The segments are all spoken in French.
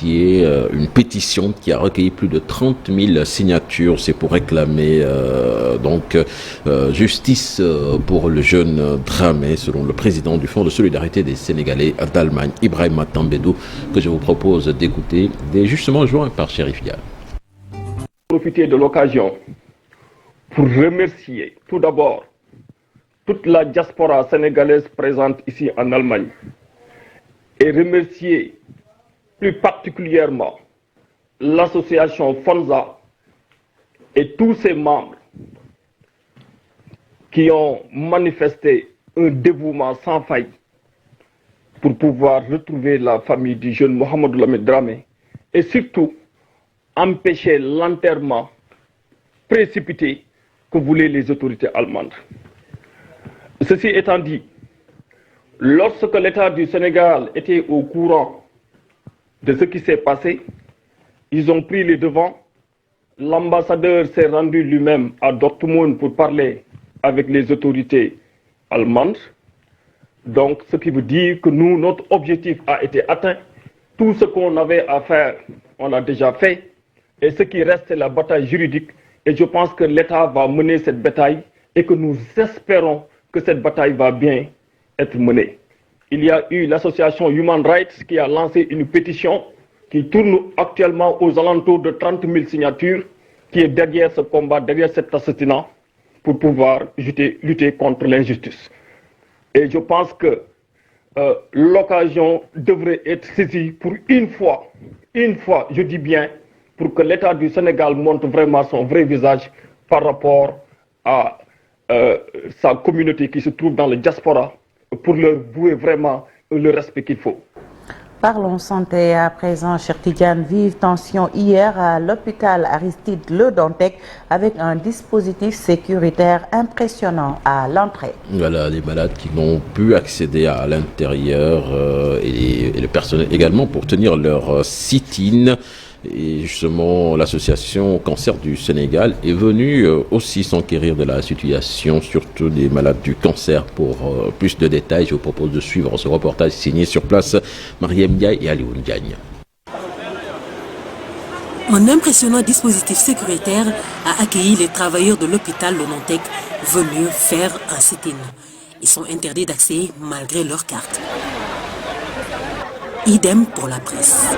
initié une pétition qui a recueilli plus de 30 000 signatures. C'est pour réclamer justice pour le jeune Dramé, selon le président du Fonds de solidarité des Sénégalais d'Allemagne, Ibrahima Tambédou, que je vous propose d'écouter, justement joint par Chérif Dia. Profiter de l'occasion pour remercier tout d'abord toute la diaspora sénégalaise présente ici en Allemagne et remercier plus particulièrement l'association FONSA et tous ses membres qui ont manifesté un dévouement sans faille pour pouvoir retrouver la famille du jeune Mohamedou Lamine Dramé et surtout empêcher l'enterrement précipité que voulaient les autorités allemandes. Ceci étant dit, lorsque l'État du Sénégal était au courant de ce qui s'est passé, ils ont pris les devants. L'ambassadeur s'est rendu lui-même à Dortmund pour parler avec les autorités allemandes. Donc, ce qui veut dire que nous, notre objectif a été atteint. Tout ce qu'on avait à faire, on l'a déjà fait. Et ce qui reste, c'est la bataille juridique. Et je pense que l'État va mener cette bataille et que nous espérons que cette bataille va bien être menée. Il y a eu l'association Human Rights qui a lancé une pétition qui tourne actuellement aux alentours de 30 000 signatures, qui est derrière ce combat, derrière cet assassinat, pour pouvoir lutter contre l'injustice. Et je pense que l'occasion devrait être saisie pour une fois, je dis bien, pour que l'État du Sénégal montre vraiment son vrai visage par rapport à sa communauté qui se trouve dans le diaspora, pour leur vouer vraiment le respect qu'il faut. Parlons santé à présent, cher Tidiane. Vive tension hier à l'hôpital Aristide Le Dantec avec un dispositif sécuritaire impressionnant à l'entrée. Voilà, les malades qui n'ont pu accéder à l'intérieur et le personnel également pour tenir leur sit-in. Et justement, l'association Cancer du Sénégal est venue aussi s'enquérir de la situation, surtout des malades du cancer. Pour plus de détails, je vous propose de suivre ce reportage signé sur place Mariem Ndiaye et Alioune Diagne. Un impressionnant dispositif sécuritaire a accueilli les travailleurs de l'hôpital Le Dantec venus faire un sit-in. Ils sont interdits d'accès malgré leur carte. Idem pour la presse.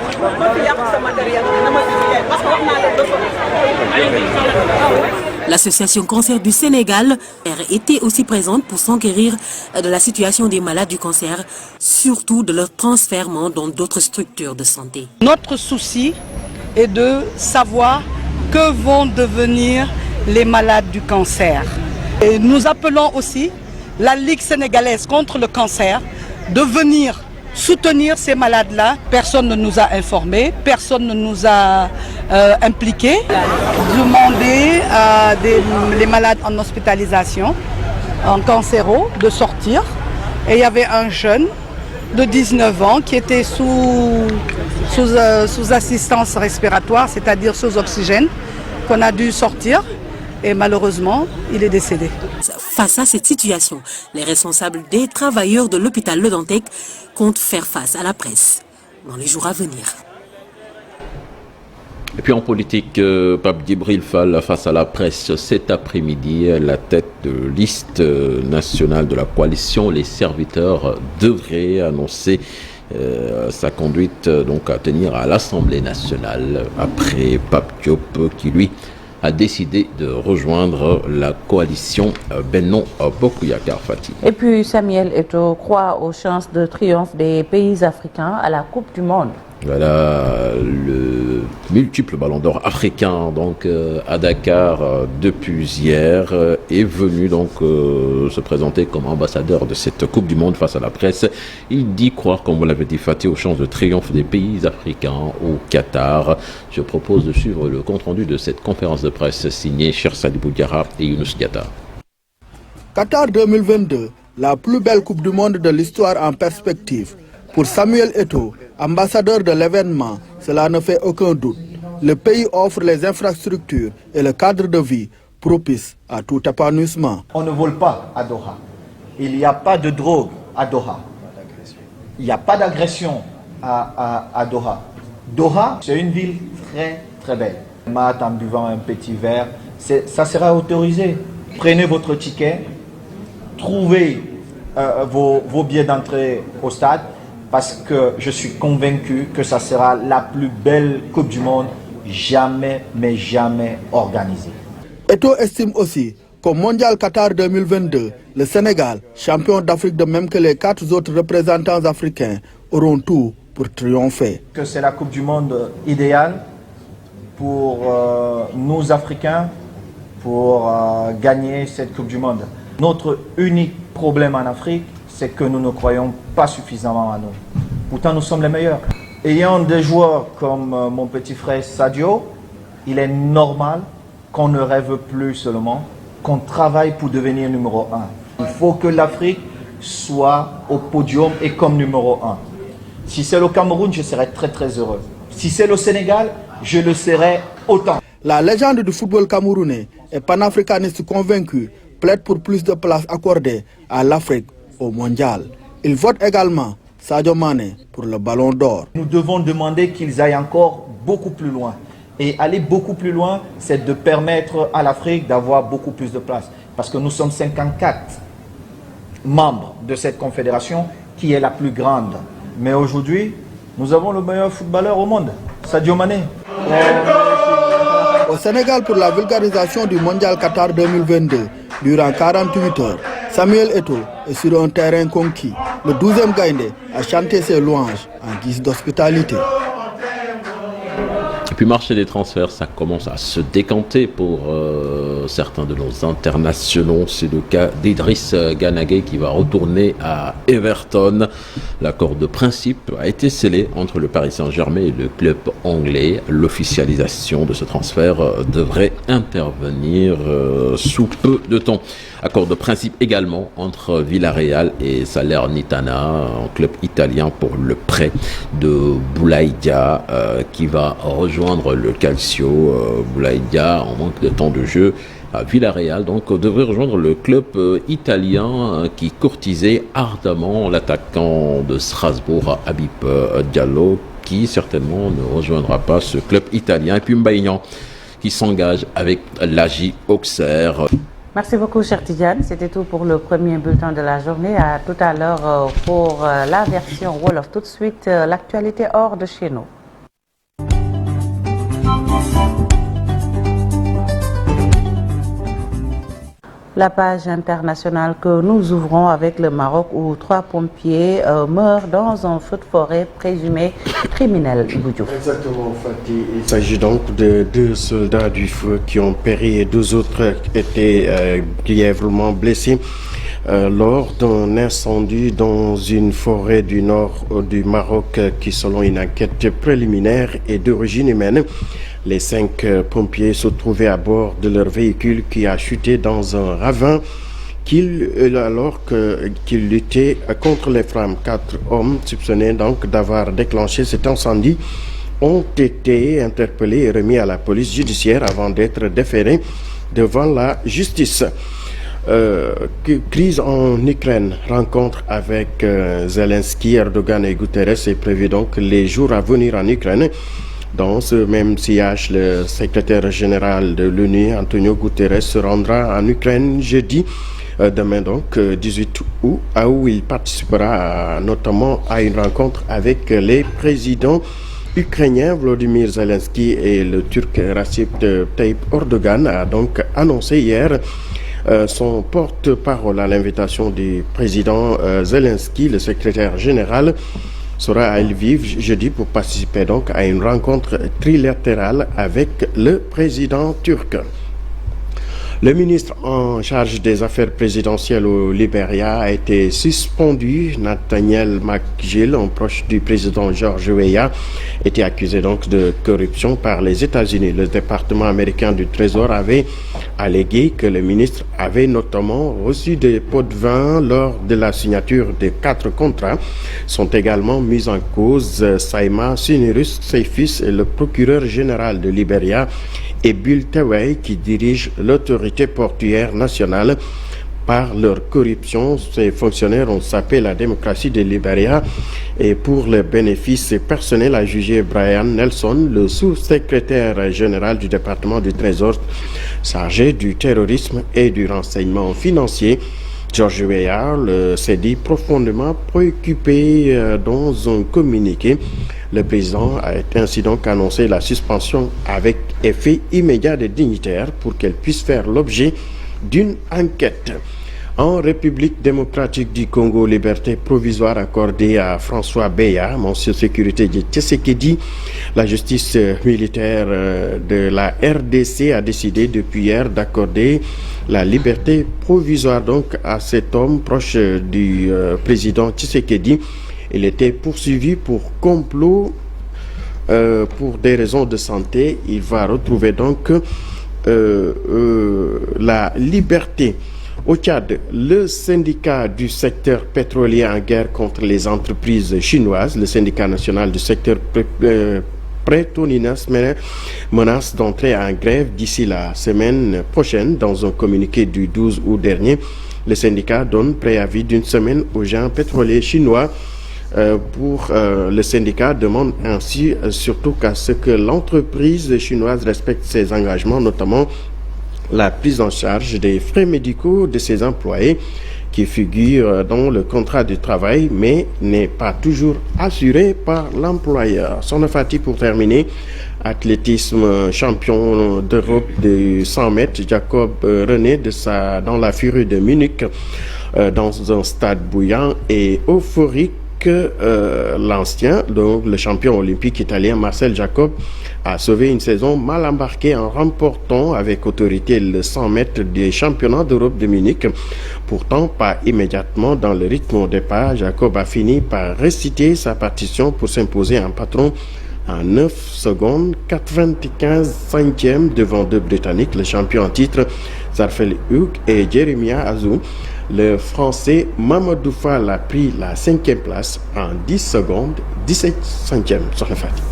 L'association Cancer du Sénégal était aussi présente pour s'enquérir de la situation des malades du cancer, surtout de leur transfert dans d'autres structures de santé. Notre souci est de savoir que vont devenir les malades du cancer. Et nous appelons aussi la Ligue sénégalaise contre le cancer de venir soutenir ces malades-là. Personne ne nous a informés, personne ne nous a impliqués. Demander à les malades en hospitalisation, en cancéro, de sortir. Et il y avait un jeune de 19 ans qui était sous assistance respiratoire, c'est-à-dire sous oxygène, qu'on a dû sortir. Et malheureusement, il est décédé. Face à cette situation, les responsables des travailleurs de l'hôpital Le Dantec comptent faire face à la presse dans les jours à venir. Et puis en politique, Pape Djibril Fall face à la presse cet après-midi, la tête de liste nationale de la coalition Les Serviteurs devrait annoncer sa conduite donc à tenir à l'Assemblée nationale après Pape Diop qui lui a décidé de rejoindre la coalition Benno Bokk Yakaar Fati. Et puis Samuel Eto'o croit aux chances de triomphe des pays africains à la Coupe du Monde. Voilà le multiple ballon d'or africain donc à Dakar depuis hier est venu donc se présenter comme ambassadeur de cette Coupe du Monde face à la presse. Il dit croire, comme vous l'avez dit Fatih, aux chances de triomphe des pays africains au Qatar. Je propose de suivre le compte-rendu de cette conférence de presse signée Cheikh Sadibou Diarra et Younous Diatta. Qatar 2022, la plus belle Coupe du Monde de l'histoire en perspective. Pour Samuel Eto'o, ambassadeur de l'événement, cela ne fait aucun doute. Le pays offre les infrastructures et le cadre de vie propice à tout épanouissement. On ne vole pas à Doha. Il n'y a pas de drogue à Doha. Il n'y a pas d'agression à Doha. Doha, c'est une ville très très belle. Mat en buvant un petit verre, ça sera autorisé. Prenez votre ticket, trouvez vos billets d'entrée au stade, parce que je suis convaincu que ça sera la plus belle Coupe du Monde jamais, mais jamais organisée. Eto'o estime aussi qu'au Mondial Qatar 2022, le Sénégal, champion d'Afrique de même que les 4 autres représentants africains, auront tout pour triompher. Que c'est la Coupe du Monde idéale pour nous Africains, pour gagner cette Coupe du Monde. Notre unique problème en Afrique, c'est que nous ne croyons pas suffisamment à nous. Pourtant, nous sommes les meilleurs. Ayant des joueurs comme mon petit frère Sadio, il est normal qu'on ne rêve plus seulement, qu'on travaille pour devenir numéro 1. Il faut que l'Afrique soit au podium et comme numéro 1. Si c'est le Cameroun, je serai très très heureux. Si c'est le Sénégal, je le serai autant. La légende du football camerounais et panafricaniste convaincu plaide pour plus de place accordée à l'Afrique au mondial. Il vote également Sadio Mané pour le Ballon d'Or. Nous devons demander qu'ils aillent encore beaucoup plus loin. Et aller beaucoup plus loin, c'est de permettre à l'Afrique d'avoir beaucoup plus de place. Parce que nous sommes 54 membres de cette confédération qui est la plus grande. Mais aujourd'hui, nous avons le meilleur footballeur au monde, Sadio Mané. Au Sénégal, pour la vulgarisation du Mondial Qatar 2022, durant 48 heures, Samuel Eto'o est sur un terrain conquis. Le 12e Gaïndé a chanté ses louanges en guise d'hospitalité. Et puis marché des transferts, ça commence à se décanter pour certains de nos internationaux. C'est le cas d'Idriss Gana Gueye qui va retourner à Everton. L'accord de principe a été scellé entre le Paris Saint-Germain et le club anglais. L'officialisation de ce transfert devrait intervenir sous peu de temps. Accord de principe également entre Villarreal et Salernitana, un club italien, pour le prêt de Boulaye Dia qui va rejoindre le Calcio. Boulaye Dia, en manque de temps de jeu à Villarreal, donc devrait rejoindre le club italien qui courtisait ardemment l'attaquant de Strasbourg, Habib Diallo, qui certainement ne rejoindra pas ce club italien. Et puis Mbaïnian qui s'engage avec l'AJ Auxerre. Merci beaucoup, cher Tidiane. C'était tout pour le premier bulletin de la journée. À tout à l'heure pour la version Wolof. Tout de suite, l'actualité hors de chez nous. La page internationale que nous ouvrons avec le Maroc où 3 pompiers meurent dans un feu de forêt présumé criminel. Exactement, Fatih. Il s'agit donc de 2 soldats du feu qui ont péri et 2 autres étaient grièvement blessés lors d'un incendie dans une forêt du nord du Maroc qui, selon une enquête préliminaire, est d'origine humaine. Les 5 pompiers se trouvaient à bord de leur véhicule qui a chuté dans un ravin alors qu'ils luttaient contre les flammes. 4 hommes soupçonnés donc d'avoir déclenché cet incendie ont été interpellés et remis à la police judiciaire avant d'être déférés devant la justice. Crise en Ukraine, rencontre avec Zelensky, Erdogan et Guterres est prévue donc les jours à venir en Ukraine. Dans ce même sillage, le secrétaire général de l'ONU, Antonio Guterres, se rendra en Ukraine jeudi, demain donc, 18 août, où il participera notamment à une rencontre avec les présidents ukrainiens Volodymyr Zelensky et le Turc Recep Tayyip Erdogan, a donc annoncé hier son porte-parole à l'invitation du président Zelensky. Le secrétaire général sera à Lviv jeudi pour participer donc à une rencontre trilatérale avec le président turc. Le ministre en charge des affaires présidentielles au Libéria a été suspendu. Nathaniel McGill, un proche du président George Weah, était accusé donc de corruption par les États-Unis. Le département américain du Trésor avait allégué que le ministre avait notamment reçu des pots de vin lors de la signature de 4 contrats. Sont également mis en cause Saima Sunirus Seifus, le procureur général de Libéria, et Bull Tewey qui dirige l'autorité portuaire nationale. par leur corruption. Ces fonctionnaires ont sapé la démocratie de Libéria et pour le bénéfice personnel a jugé Brian Nelson, le sous-secrétaire général du département du Trésor chargé du terrorisme et du renseignement financier. George Weah s'est dit profondément préoccupé dans un communiqué. Le président a ainsi donc annoncé la suspension avec effet immédiat des dignitaires pour qu'elle puisse faire l'objet d'une enquête. En République démocratique du Congo, liberté provisoire accordée à François Beya, monsieur sécurité de Tshisekedi. La justice militaire de la RDC a décidé depuis hier d'accorder la liberté provisoire donc à cet homme proche du président Tshisekedi. Il était poursuivi pour complot pour des raisons de santé. Il va retrouver donc la liberté. Au Tchad, le syndicat du secteur pétrolier en guerre contre les entreprises chinoises, le syndicat national du secteur Petronas menace d'entrer en grève d'ici la semaine prochaine. Dans un communiqué du 12 août dernier, le syndicat donne préavis d'une semaine aux géants pétroliers chinois. Le syndicat demande ainsi surtout qu'à ce que l'entreprise chinoise respecte ses engagements, notamment la prise en charge des frais médicaux de ses employés qui figurent dans le contrat de travail mais n'est pas toujours assuré par l'employeur. Son Fati pour terminer, athlétisme champion d'Europe de 100 mètres, Jacob René dans la furie de Munich dans un stade bouillant et euphorique. L'ancien, donc le champion olympique italien Marcel Jacob, a sauvé une saison mal embarquée en remportant avec autorité le 100 mètres des championnats d'Europe de Munich. Pourtant, pas immédiatement dans le rythme au départ, Jacob a fini par réciter sa partition pour s'imposer en patron en 9 secondes 95 centièmes devant deux Britanniques, le champion en titre Zarfel Hug et Jeremiah Azou. Le Français Mamadou Fall a pris la 5e place en 10 secondes 17 centièmes.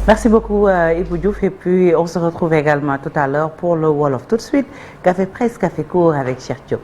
Merci beaucoup Ibou Diouf, et puis on se retrouve également tout à l'heure pour le Wolof. Tout de suite, Café Presse, Café Court avec Cheikh Diop.